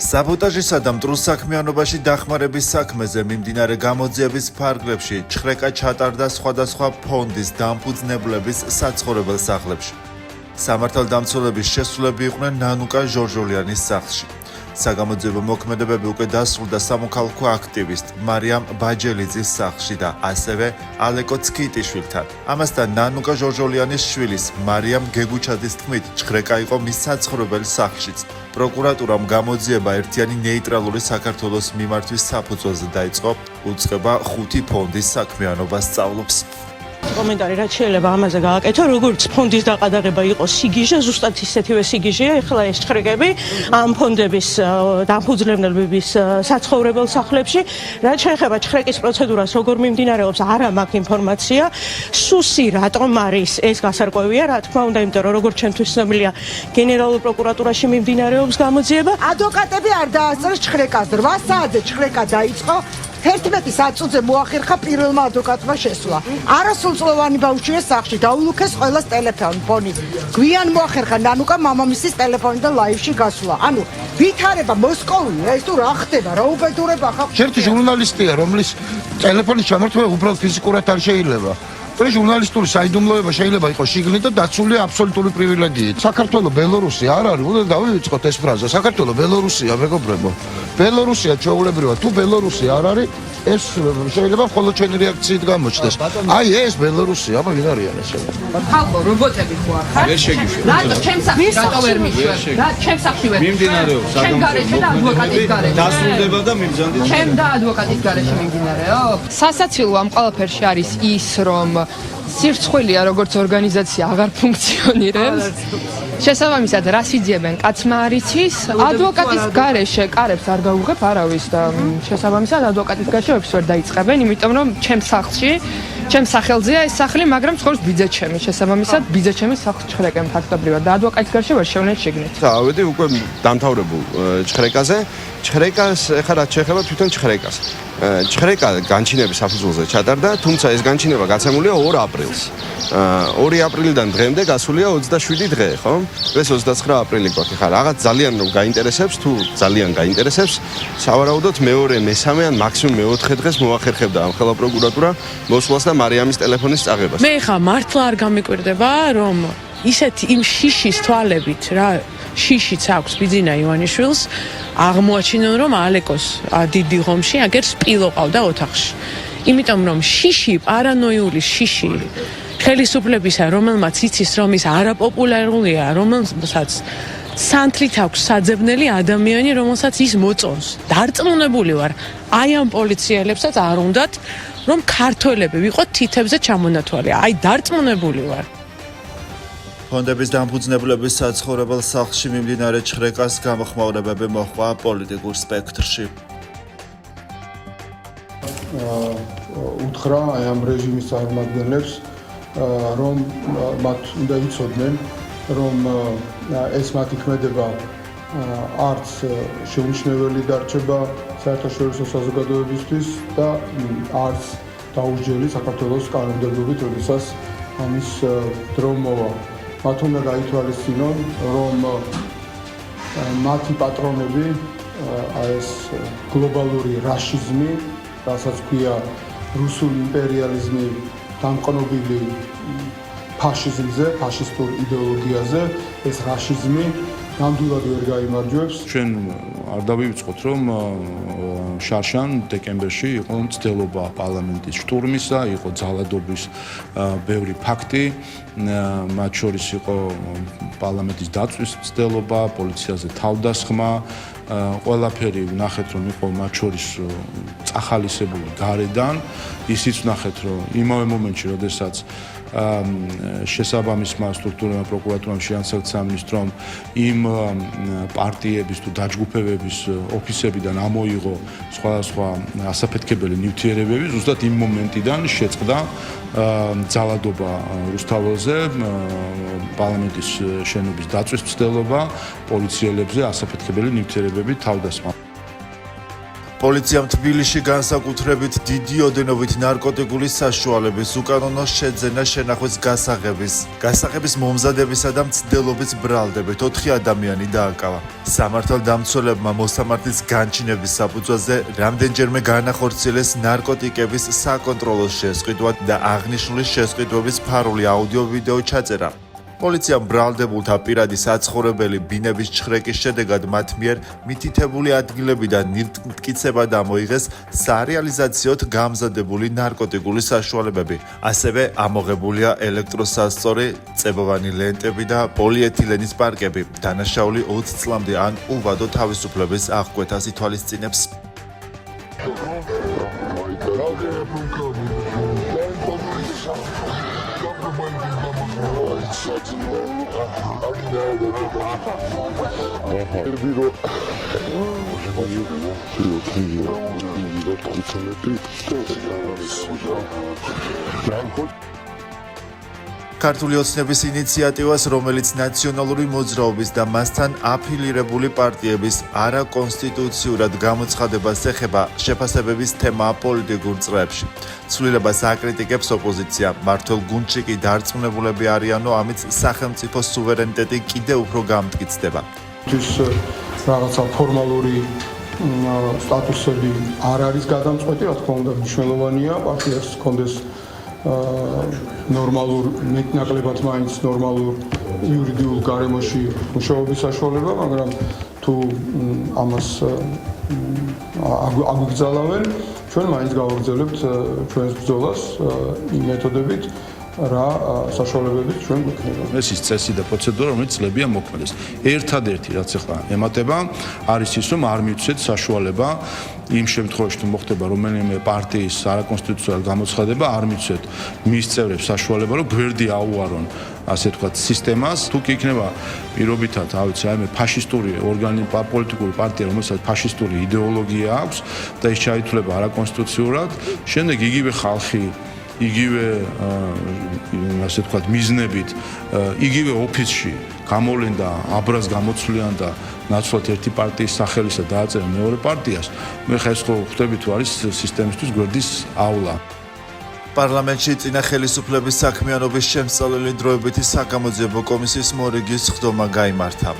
საბოტაჟისა და მტრულ საქმიანობაში დახმარების საქმეზე მიმდინარე გამოძიების ფარგლებში ჩხრეკა ჩატარდა სხვადასხვა ფონდის დამფუძნებლების საცხოვრებელ სახლებში. სამართალდამცველების შესრულები იყვნენ ნანუკა ჟორჟოლიანის სახლში. საგამოძიებო მოქმედებები უკვე დასრულდა სამოქალაქო აქტივისტ მარიამ ბაჯელიძის სახლში და ასევე ალეკო ცქიტიშვილთან. ამასთან ნანუკა ჟორჟოლიანის შვილის მარიამ გეგუჩაძის თქმით, ჩხრეკა იყო მის საცხოვრებელ სახლშიც. პროკურატურამ გამოძიება ერთიანი ნეიტრალური საქართველოს მიმართვის საფუძველზე დაიწყო, უწყება 5 ფონდის საქმიანობას სწავლობს. კომენტარი რაც შეიძლება ამაზე გააკეთო, როგორც ფონდის დაყადაღება იყო სიგიჟე, ზუსტად ისეთივე სიგიჟეა ახლა ეს ჩხრეკები ამ ფონდების დამფუძნებლების საცხოვრებელ სახლებში. რაც შეეხება ჩხრეკის პროცედურას, როგორ მიმდინარეობს, არა მაქვს ინფორმაცია. სუსი რატომ არის ეს გასარკვევია, რა თქმა უნდა, იმიტომ რომ როგორც ჩემთვის ცნობილია, გენერალურ პროკურატურაში მიმდინარეობს გამოძიება. ადვოკატები არ დაასწრეს ჩხრეკას. 8 საათზე ჩხრეკა დაიწყო. 11 საათზე მოახერხა პირველმა ადვოკატმა შესვლა. არასრულწლოვანი ბავშვია სახლში, დაულუქეს ყველას ტელეფონი. გვიან მოახერხა ნანუკა მამამისის ტელეფონიდან ლაივში გასვლა. ანუ ვითარება მოსკოვია, ეს თუ რა ხდება, რა უბედურება ხალხს. ერთი ჟურნალისტია, რომლის ტელეფონის ჩამართვა უბრალოდ ფიზიკურად არ შეიძლება. ეს ჟურნალისტური საიდუმლოება შეიძლება იყოს შიგნით და დაცულია აბსოლუტური პრივილეგიით. საქართველოს ბელორუსი არ არის, უნდა დავივიწყოთ ეს ფრაზა. საქართველოს ბელორუსია, მეგობრებო. ბელორუსია ჩვეულებრივად, თუ ბელორუსი არ არის, ეს შეიძლება მხოლოდ ჩვენი რეაქციით გამოჩნდეს. აი ეს ბელორუსია, აბა ვინ არიან ეს? ხალხო, რობოტები ხო ახარ? ვერ შეგიშვათ. რატო ჩემს სახლში რატო ვერ მიშვათ? რა ჩემს სახლში ვერ? მიმდინარეობს საგამოძიებო მოქმედებები. დასრულდება და მიმზადდება. ჩემ და ადვოკატის გარეშე მიმდინარეობს. სასაცილო ამ ყველაფერში არის ის, რომ სირცხვილია როგორც ორგანიზაცია აღარ ფუნქციონირებს. შესაბამისად, რას იძიებენ, კაცმა არ იცის, ადვოკატის გარეშე კარებს არ გაუღებ არავის და შესაბამისად ადვოკატის გარეშე ვეფშს ვერ დაიწყებენ, იმიტომ რომ ჩემს სახლში, ჩემს სახელზეა ეს სახლი, მაგრამ ცხოვრობს ბიძაჩემი, შესაბამისად ბიძაჩემის სახლს ჩხრეკენ ფაქტობრივად და ადვოკატის გარეშე ვერ შევნეთ შიგნით. ავედი უკვე დამთავრებულ ჩხრეკაზე. ჩხრეკას ეხლა რაც შეეხება თვითონ ჩხრეკას. ჩხრეკა განჩინების საფუძველზე ჩატარდა, თუმცა ეს განჩინება გაცემულია 2 აპრილს. 2 აპრილიდან დღემდე გასულია 27 დღე, ხო? ეს 29 აპრილი გვაქვს. ხა რაღაც ძალიან რომ გაინტერესებს, თუ ძალიან გაინტერესებს, სავარაუდოდ მეორე, მესამე ან მაქსიმუმ მეოთხე დღეს მოახერხებდა ამ ხელა პროკურატურა მოსვლას და მარიამის ტელეფონის წაღებას. მე ხა მართლა არ გამიკვირდება, რომ ისეთი იმ შიშის თვალებით რა შიშიც აქვს ბიძინა ივანიშვილს აღმოაჩინონ რომ ალეკოს დიდი ღომში აგერ სპილო ყავდა ოთახში. იმიტომ რომ შიში პარანოიული შიში ხელისუფლებისა რომელმაც იცის რომ ის არაპოპულარულია, რომელსაც სანთლით აქვს საძებნელი ადამიანი, რომელსაც ის მოწონს. დარწმუნებული ვარ, აი ამ პოლიციელებსაც არ უნდათ რომ ქართველები ვიყოთ თითებზე ჩამონათვალე. აი დარწმუნებული ვარ. ფონდების დამფუძნებლების საცხოვრებელ სახლში მიმდინარე ჩხრეკას გამოხმაურებები მოჰყვა პოლიტიკურ სპექტრში. უთხრა აი ამ რეჟიმის წარმომადგენლებს, რომ მათ უნდა იცოდნენ, რომ ეს მათი ქმედება არც შეუმჩნეველი დარჩება საერთაშორისო საზოგადოებისთვის და არც დაუჯელი საქართველოს კანონმდებლობით, როდესაც ამის დრო მოვა. მათ უნდა გაითვალისწინონ, რომ მათი პატრონები, ეს გლობალური რაშიზმი, რასაც ქვია რუსული იმპერიალიზმი დამყნობილი ფაშიზმზე, ფაშისტურ იდეოლოგიაზე, ეს რაშიზმი ნამდვილად ვერ გაიმარჯვებს. ჩვენ არ დავივიწყოთ, რომ შარშან დეკემბერში იყო მცდელობა პარლამენტის შტურმისა, იყო ძალადობის ბევრი ფაქტი, მათ შორის იყო პარლამენტის დაწვის მცდელობა, პოლიციაზე თავდასხმა, ყველაფერი ვნახეთ, რომ იყო მათ შორის წახალისებული გარედან, ისიც ვნახეთ, რომ იმავე მომენტში, როდესაც შესაბამისმა სტრუქტურებმა პროკურატურამ შეანსაკცა მის რომ იმ პარტიების თუ დაჯგუფებების ოფისებიდან ამოიღო სხვადასხვა ასაფეთქებელი ნივთიერებები, ზუსტად იმ მომენტიდან შეწყდა ძალადობა რუსთაველზე, პარლამენტის შენობის დაწვის მცდელობა, პოლიციელებზე ასაფეთქებელი ნივთიერებები თავდასხმა. პოლიციამ თბილისში განსაკუთრებით დიდი ოდენობით ნარკოტიკული საშუალების უკანონო შეძენა შენახვის გასაღების მომზადებისა და მცდელობის ბრალდებით 4 ადამიანი დააკავა. სამართალდამცველებმა მოსამართლის განჩინების საფუძველზე რამდენჯერმე განახორციელეს ნარკოტიკების საკონტროლო შესყიდვა და აღნიშნული შესყიდვების ფარული აუდიო-ვიდეო ჩაწერა. პოლიციამ ბრალდებულთა პირადი საცხოვრებელი ბინების ჩხრეკის შედეგად მათ მიერ მითითებული ადგილებიდან მტკიცება დამოიღეს სარეალიზაციოდ გამზადებული ნარკოტიკული საშუალებები. ასევე ამოღებულია ელექტროსასწორი, წებოვანი ლენტები და პოლიეთილენის პარკები. დანაშაული 20 წლამდე ან უვადო თავისუფლების აღკვეთას ითვალისწინებს. ქართული ოცნების ინიციატივას, რომელიც ნაციონალური მოძრაობის და მასთან აფილირებული პარტიების არაკონსტიტუციურად გამოცხადებას ეხება, შეფასებების თემაა პოლიტიკურ წრეებში. ცვლილებას აკრიტიკებს ოპოზიცია. მართლ გუნდში კი დარწმუნებულები არიანო, ამით სახელმწიფო სუვერენიტეტი კიდევ უფრო გამტკიცდება. ის რაღაცა ფორმალური სტატუსები არ არის გადამწყვეტი, რა თქმა უნდა, მნიშვნელოვანია პარტიას ჰქონდეს ნორმალურ მეტნაკლებად მაინც ნორმალურ იურიდიულ გარემოში მუშაობის საშუალება, მაგრამ თუ ამას აგვიგზალავენ, ჩვენ მაინც გავაგრძელებთ ჩვენს ბრძოლას იმ მეთოდებით, რა საშუალებებით ჩვენ გვექნება. ეს ის წესი და პროცედურა, რომელიც წლებია მოქმედეს. ერთადერთი რაც ახლა ემატება, არის ის, რომ არ მივცეთ საშუალება იმ შემთხვევაში, თუ მოხდება რომელიმე პარტიის არაკონსტიტუციურად გამოცხადება, არ მივცეთ მის წევრებს საშუალება, რომ გვერდი აუარონ, ასე ვთქვათ, სისტემას. თუ კი იქნება პირობითად, ავიცი, რაიმე ფაშისტური პოლიტიკური პარტია, რომელსაც ფაშისტური იდეოლოგია აქვს და ის ჩაითვლება არაკონსტიტუციურად, შემდეგ იგივე ხალხი იგივე ასე ვთქვათ მიზნებით იგივე ოფისში გამოვლენ და აბრას გამოცვლიან და ნაცვლად ერთი პარტიის სახელისა დააწერენ მეორე პარტიას, მე ხა ეს ხო ხვდები თუ არის სისტემისთვის გვერდის ავლა. პარლამენტში წინა ხელისუფლების საქმიანობის შემსწავლელი დროებითი საგამოძიებო კომისიის მორიგის სხდომა გაიმართა.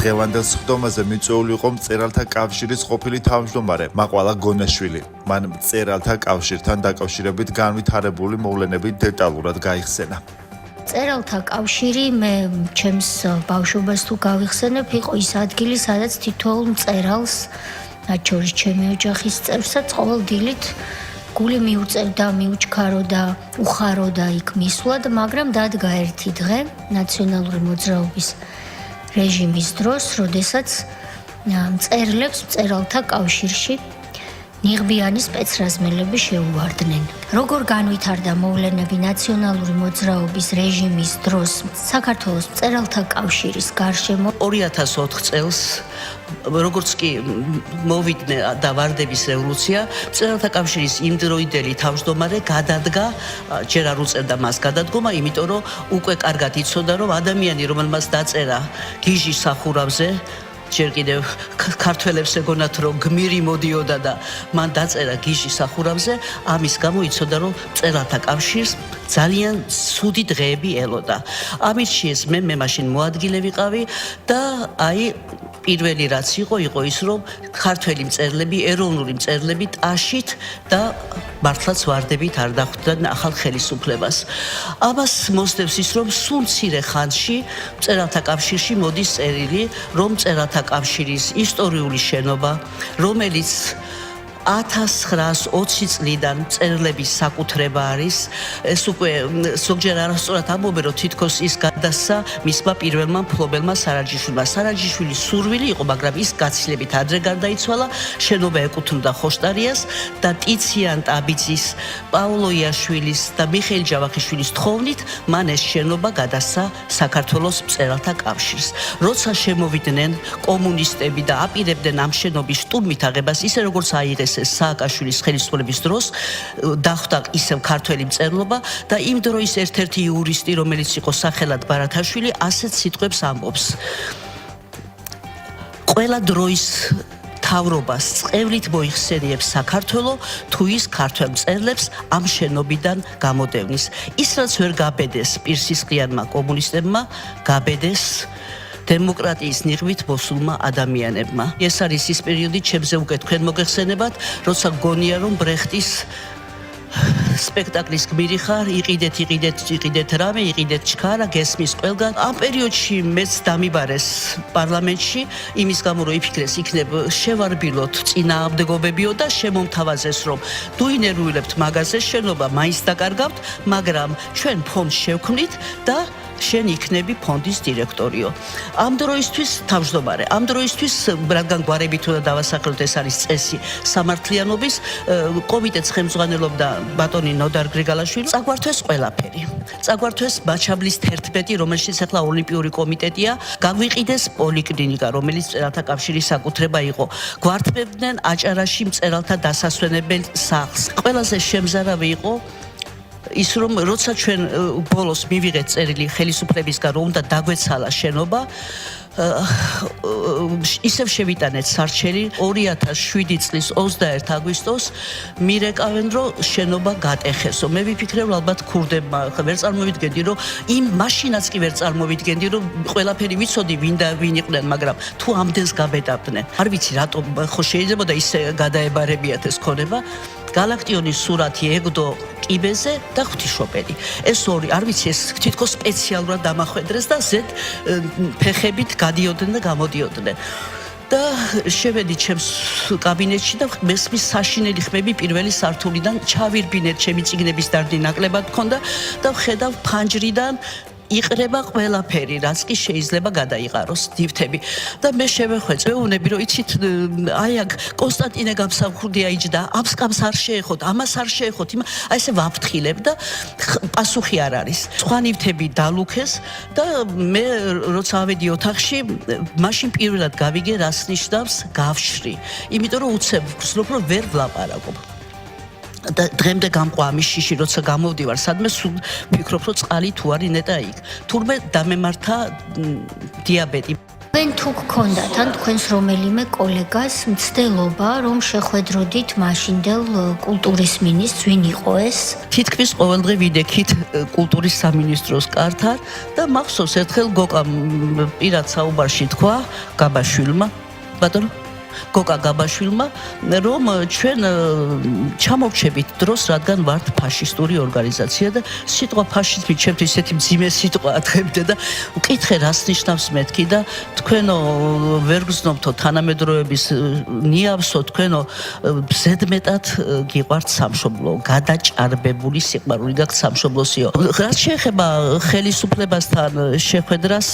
დღევანდელ სხდომაზე მიწვეული იყო მწერალთა კავშირის ყოფილი თავმჯდომარე მაყვალა გონაშვილი. მან მწერალთა კავშირთან დაკავშირებით განვითარებული მოვლენები დეტალურად გაიხსენა. მწერალთა კავშირი მე ჩემს ბავშვობას თუ გავიხსენებ, იყო ის ადგილი, სადაც თითოეულ მწერალს, მათ შორის ჩემი ოჯახის წევრსაც ყოველ დილით გული მიუწევდა, მიუჩქაროდა, უხაროდა იქ მისვლად, მაგრამ დადგა ერთი დღე ნაციონალური მოძრაობის რეჟიმის დროს, როდესაც მწერლებს მწერალთა კავშირში ნიღბიანი სპეცრაზმელები შეუვარდნენ. როგორ განვითარდა მოვლენები ნაციონალური მოძრაობის რეჟიმის დროს საქართველოს მწერალთა კავშირის გარშემო 2004 წელს როგორც კი მოვიდნენ და ვარდების რევოლუცია, მწერალთა კავშირის იმდროინდელი თავმჯდომარე გადადგა, ჯერ არ უწევდა მას გადადგომა, იმიტომ რომ უკვე კარგად იცოდა, რომ ადამიანი, რომელმაც დაწერა გიჟის სახურავზე, ჯერ კიდევ ქართველებს ეგონათ, რომ გმირი მოდიოდა და მან დაწერა გიჟის სახურავზე, ამის გამო იცოდა, რომ მწერალთა კავშირს ძალიან ცუდი დღეები ელოდა. ამით შეეს მე მაშინ მოადგილე ვიყავი და აი პირველი რაც იყო ის, რომ ქართველი მწერლები, ეროვნული მწერლები ტაშით და მართლაც ვარდებით არ დახვდნენ ახალ ხელისუფლებას. ამას მოსდევს ის, რომ სულ მცირე ხანში მწერალთა კავშირში მოდის წერილი, რომ მწერალთა კავშირის ისტორიული შენობა, რომელიც 1920 წლიდან მწერლების საკუთრება არის. ეს უკვე ზოგჯერ არასწორად ამბობენ, რომ თითქოს ის გადასცა მისმა პირველმა მფლობელმა სარაჯიშვილმა. სარაჯიშვილის სურვილი იყო, მაგრამ ის გაცილებით ადრე გარდაიცვალა. შენობა ეკუთვნოდა ხოშტარიას და ტიციან ტაბიძის, პაოლო იაშვილის და მიხეილ ჯავახიშვილის თხოვნით მან ეს შენობა გადასცა საქართველოს მწერალთა კავშირს. როცა შემოვიდნენ კომუნისტები და აპირებდნენ ამ შენობის შტურმით აღებას, ისე როგორც აიღეს სააკაშვილის ხელისუფლების დროს, დახვდა ისევ ქართველი მწერლობა და იმ დროის ერთ-ერთი იურისტი, რომელიც იყო სახელად ბარათაშვილი, ასეთ სიტყვებს ამბობს. ყველა დროის მთავრობას წევრით მოიხსენიებს საქართველო თუ ის ქართველ მწერლებს ამ შენობიდან გამოდევნის. ის რაც ვერ გაბედეს პირსისყრიანმა კომუნისტებმა, გაბედეს დემოკრატიის ნიღბით მოსულმა ადამიანებმა. ეს არის ის პერიოდი, ჩემზე უკვე თქვენ მოგეხსენებათ, როცა გონია რომ ბრეხტის სპექტაკლის გმირი ხარ, იყიდეთ რამე, იყიდეთ ჩქარა, გესმის ყველგან. ამ პერიოდში მეც დამიბარეს პარლამენტში, იმის გამო რომ იფიქრეს იქნებ შევარბილოთ წინააღმდეგობებიო და შემომთავაზეს რომ დუინერუილებთ მაგაზე შენობა მაინც დაკარგავთ, მაგრამ ჩვენ ფონდს შევქმნით და შენ იქნები ფონდის დირექტორიო. ამ დროისთვის თავმჯდომარე, ამ დროისთვის რადგან გვარებით უნდა დავასახელოთ, ეს არის წესი სამართლიანობის, კომიტეტს ხელმძღვანელობდა ბატონი ნოდარ გრიგალაშვილი. წაგვართვეს ყველაფერი. წაგვართვეს მაჩაბლის 11, რომელშიც ახლა ოლიმპიური კომიტეტია, გაგვიყიდეს პოლიკლინიკა, რომელიც მწერალთა კავშირის საკუთრება იყო. გვართმევდნენ აჭარაში მწერალთა დასასვენებელ სახლს. ყველაზე შემზარავი იყო ის რომ როცა ჩვენ ბოლოს მივიღეთ წერილი ხელისუფლებისგან რომ უნდა დაგვეცალა შენობა, ისევ შევიტანეთ სარჩელი 2007 წლის 21 აგვისტოს მირეკავენ რომ შენობა გატეხესო. მე ვიფიქრე რომ ალბათ ქურდებმა ვერ წარმოვიდგენდი რომ მაშინაც კი ვერ წარმოვიდგენდი რომ ყველაფერი ვიცოდი ვინ იყვნენ, მაგრამ თუ ამდენს გაბედავდნენ. არ ვიცი რატომ ხო შეიძლება და ისე გადაებარებიათ ეს ქონება. გალაქტიონის სურათი ეგდო კიბეზე და ღვთისმშობელი. ეს ორი, არ ვიცი, ეს თითქოს სპეციალურად დამახვედრეს და ზედ ფეხებით გადიოდნენ და გამოდიოდნენ. და შევედი ჩემს კაბინეტში და მესმის საშინელი ხმები პირველი სართულიდან ჩავირბინეთ, ჩემი წიგნების დარდი ნაკლებად მქონდა და ვხედავ ფანჯრიდან იყრება ყველაფერი, რაც კი შეიძლება გადაიყაროს დივთები. და მე შევეხვეწ, მეუბნები რომ იცით, აი აქ კონსტანტინე გამსახურდია იჯდა, ამსკამს არ შეეხოთ, ამას არ შეეხოთ, აი ესე ვაფრთხილებ და პასუხი არ არის. სხვა ნივთები დალუქეს და მე როცა ავედი ოთახში, მაშინ პირველად გავიგე რას ნიშნავს გავშრი. იმიტომ რომ უცებ ვგრძნობ რომ ვერ ვლაპარაკობ. და დღემდე გამყვა ამის შიში, როცა გამოვდივარ სადმე, სულ ვფიქრობ რომ წყალი თუ არის ნეტა იქ. თურმე დამემართა დიაბეტი. თქვენ თუ გქონდათ ან თქვენს რომელიმე კოლეგას მცდელობა რომ შეხვედროდით მაშინდელ კულტურის მინისტრს, ვინ იყო ეს? თითქმის ყოველდღე ვიდექით კულტურის სამინისტროს კართან და მახსოვს ერთხელ გოკამ პირად საუბარში თქვა გაბაშვილმა, ბატონო გოკა გაბაშვილმა, რომ ჩვენ ჩამოვჩებით დროს, რადგან ვართ ფაშისტური ორგანიზაცია და სიტყვა ფაშიზმი ჩემთვის ესეთი მძიმე სიტყვა დღემდე და ვკითხე რას ნიშნავს მეთქი და თქვენო ვერ გრძნობთო თანამედროვეების ნიავსო, თქვენო ზედმეტად გიყვართ სამშობლო, გადაჭარბებული სიყვარული გაქვთ სამშობლოსიო. რაც შეეხება ხელისუფლებასთან შეხვედრას,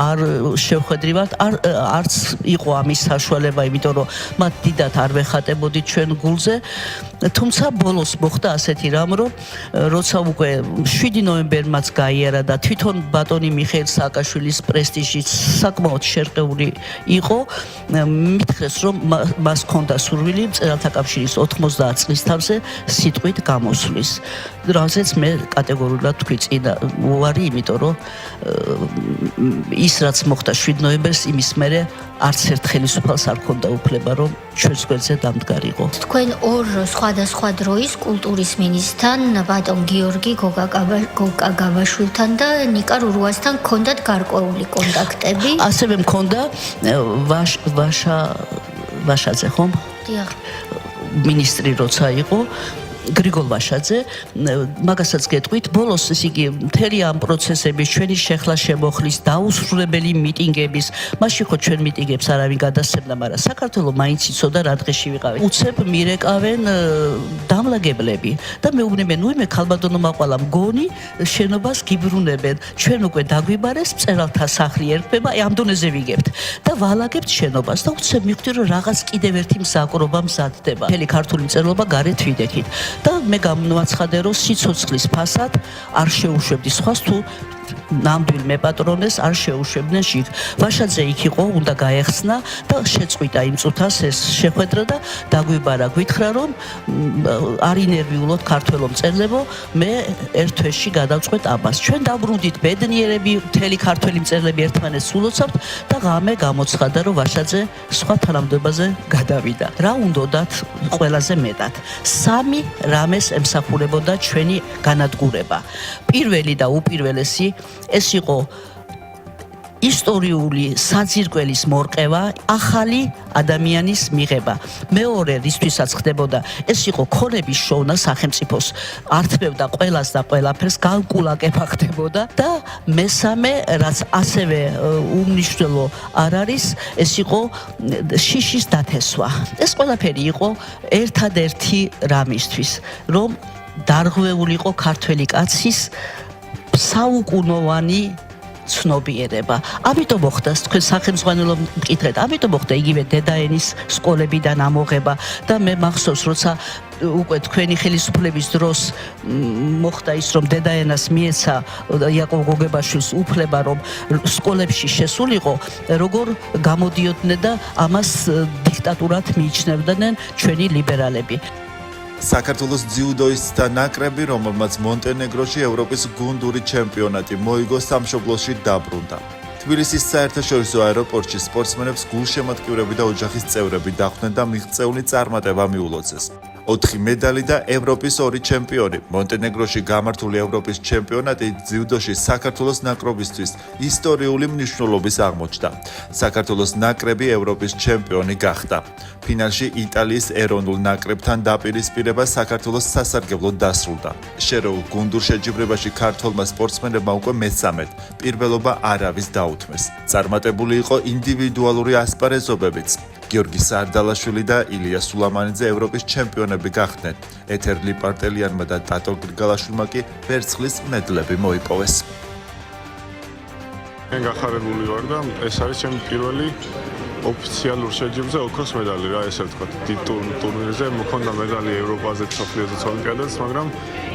არ შევხვედრივართ, არც იყო ამის საშუალება, იმიტომ რომ მათ დიდად არ ვეხატებოდით ჩვენ გულზე, თუმცა ბოლოს მოხდა ასეთი რამ, რომ როცა უკვე 7 ნოემბერმაც გაიარა და თვითონ ბატონი მიხეილ სააკაშვილის პრესტიჟი საკმაოდ შერყეული იყო, მითხრეს რომ მას ჰქონდა სურვილი მწერალთა კავშირის 90 წლის თავზე სიტყვით გამოსვლის. რაზეც მე კატეგორიულად თქვი წინა უარი, იმიტომ რომ ის რაც მოხდა 7 ნოემბერს, იმის მერე არც ერთ ხელისუფალს არ ჰქონდა უფლება რომ ჩვენს გვერდზე დამდგარიყო. თქვენ ორ სხვადასხვა დროის კულტურის მინისტრთან, ბატონ გიორგი გოგა გაბაშვილთან და ნიკა რურუასთან ჰქონდათ გარკვეული კონტაქტები? ასევე მქონდა ვაშაძე, ხომ? დიახ. მინისტრი როცა იყო გრიგოლ ვაშაძე, მაგასაც გეტყვით, ბოლოს იგი მთელი ამ პროცესების, ჩვენი შეხლა შემოხლის, დაუსრულებელი მიტინგების, მაშინ ხო ჩვენ მიტინგებს არავინ გადასცემდა, მაგრამ საქართველოს მაინც იცოდა რა დღეში ვიყავით. უცებ მირეკავენ დამლაგებლები და მეუბნებიან, ნუ მე ქალბატონო მაყვალა მგონი შენობას გიბრუნებენ. ჩვენ უკვე დაგვიბარეს, მწერალთა სახლი ერქვა, ამ დონეზე ვიგებთ და ვალაგებთ შენობას და უცებ მივხვდი რომ რაღაც კიდევ ერთი მსაკრობა მზადდება. მთელი ქართული მწერლობა გარეთ ვიდექით. და მე გამოვაცხადე რომ სიცოცხლის ფასად არ შეუშვებდი სხვას თუ ნამდვილ მეპატრონეს არ შეუშვებდნენ შიგ. ვაშაძე იქ იყო, უნდა გაეხსნა და შეწყვიტა იმ წუთას ეს შეხვედრა და დაგვიბარა, გვითხრა რომ არ ინერვიულოთ ქართველო მწერლებო, მე ერთ თვეში გადავწყვეტ ამას. ჩვენ დაბრუნდით ბედნიერები, მთელი ქართველი მწერლები ერთმანეთს ულოცავთ და ღამე გამოცხადა, რომ ვაშაძე სხვა თანამდებობაზე გადავიდა. რა უნდათ ყველაზე მეტად? სამი რამეს ემსახურებოდა ჩვენი განადგურება. პირველი და უპირველესი ეს იყო ისტორიული საძირკველის მორყევა, ახალი ადამიანის მიღება. მეორე, რისთვისაც ხდებოდა, ეს იყო ქონების შოვნა სახელმწიფოს. ართმევდა ყველას და ყველაფერს, განკულაკება ხდებოდა და მესამე, რაც ასევე უმნიშვნელო არ არის, ეს იყო შიშის დათესვა. ეს ყველაფერი იყო ერთადერთი რამისთვის, რომ დარღვეულიყო ქართველი კაცის საუკუნოვანი ცნობიერება. ამიტომ მოხდა თქვენ სახელმძღვანელო მკითხეთ, ამიტომ მოხდა იგივე დედაენის სკოლებიდან ამოღება და მე მახსოვს, როცა უკვე თქვენი ხელისუფლების დროს მოხდა ის, რომ დედაენას მიეცა იაკობ გოგებაშვილს უფლება, რომ სკოლებში შესულიყო, როგორ გამოდიოდნენ და ამას დიქტატურად მიიჩნევდნენ ჩვენი ლიბერალები. საქართველოს ძიუდოისტთა ნაკრები, რომელმაც მონტენეგროში ევროპის გუნდური ჩემპიონატი მოიგო, სამშობლოში დაბრუნდა. თბილისის საერთაშორისო აეროპორტში სპორტსმენებს გულშემატკივრები და ოჯახის წევრები დახვდნენ და მიღწეული წარმატება მიულოცეს. 4 მედალი და ევროპის 2 ჩემპიონი. მონტენეგროში გამართული ევროპის ჩემპიონატი ძიუდოში საქართველოს ნაკრებისთვის ისტორიული მნიშვნელობის აღმოჩნდა. საქართველოს ნაკრები ევროპის ჩემპიონი გახდა. ფინალში იტალიის ეროვნულ ნაკრებთან დაპირისპირება საქართველოს სასარგებლოდ დასრულდა. შერეულ გუნდურ შეჯიბრებაში ქართველმა სპორტსმენებმა უკვე მესამედ პირველობა არავის დაუთმეს. წარმატებული იყო ინდივიდუალური ასპარეზობებიც. გიორგი სარდალაშვილი და ილია სულამანიძე ევროპის ჩემპიონები გახდნენ. ეთერ ლიპარტელიანმა და ტატო გრიგალაშვილმა კი ვერცხლის მედლები მოიპოვეს. მე გახარებული ვარ და ეს არის ჩემი პირველი ოფიციალურ შეჯიბრზე ოქროს მედალი რა, ესე ვთქვათ, დიდ ტურნირზე მქონდა მედალი ევროპაზე, მსოფლიოზე, ოლიმპიადაზე, მაგრამ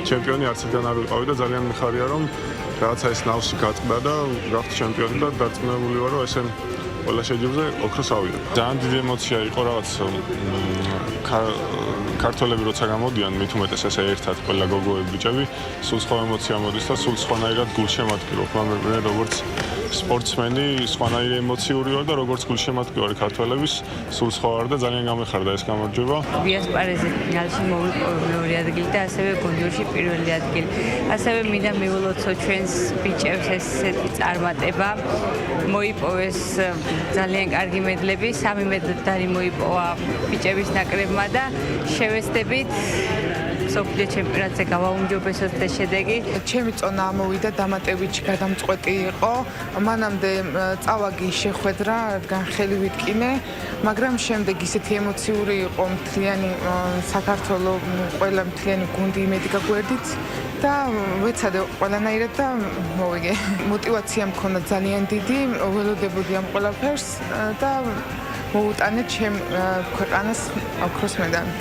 ჩემპიონი არც ერთგან არ ვიყავი და ძალიან მიხარია, რომ რაღაცა ეს ნავსი გატყდა და გავხდი ჩემპიონი და დარწმუნებული ვარ, რომ ესე ყველა შეჯიბრზე ოქროს ავიღებ. ძალიან დიდი ემოცია იყო რაღაც ქართველები როცა გამოდიან, მით უმეტეს ესე ერთად ყველა გოგოები, ბიჭები, სულ სხვა ემოცია მოდის და სულ სხვანაირად გულშემატკივრობ. მე როგორც სპორტსმენი სხვანაირი ემოციური ვარ და როგორც გულშემატკივარი ქართველების სულ სხვა ვარ და ძალიან გამეხარდა ეს გამარჯვება. ვიასპარეზე ფინალში მოვიპოვე მეორე ადგილი და ასევე გუნდურში პირველი ადგილი. ასევე მინდა მივულოცო ჩვენს ბიჭებს ესეთი წარმატება. მოიპოვეს ძალიან კარგი მედლები, 3 მედალი მოიპოვა ბიჭების ნაკრებმა და შევეცდებით მსოფლიო ჩემპიონატზე გავაუმჯობესოთ ეს შედეგი. ჩემი წონა ამოვიდა დამატებითი გადამწყვეტი იყო. მანამდე წავაგი შეხვედრა, რადგან ხელი ვიტკინე, მაგრამ შემდეგ ისეთი ემოციური იყო მთლიანი საქართველო, ყველა მთლიანი გუნდი იმედი გაგვერდით და ვეცადე ყველანაირად და მოვიგე. мотивация მქონდა ძალიან დიდი, ველოდებოდი ამ ყველაფერს და მოუტანე ჩემ ქვეყანას ოქროს მედალი.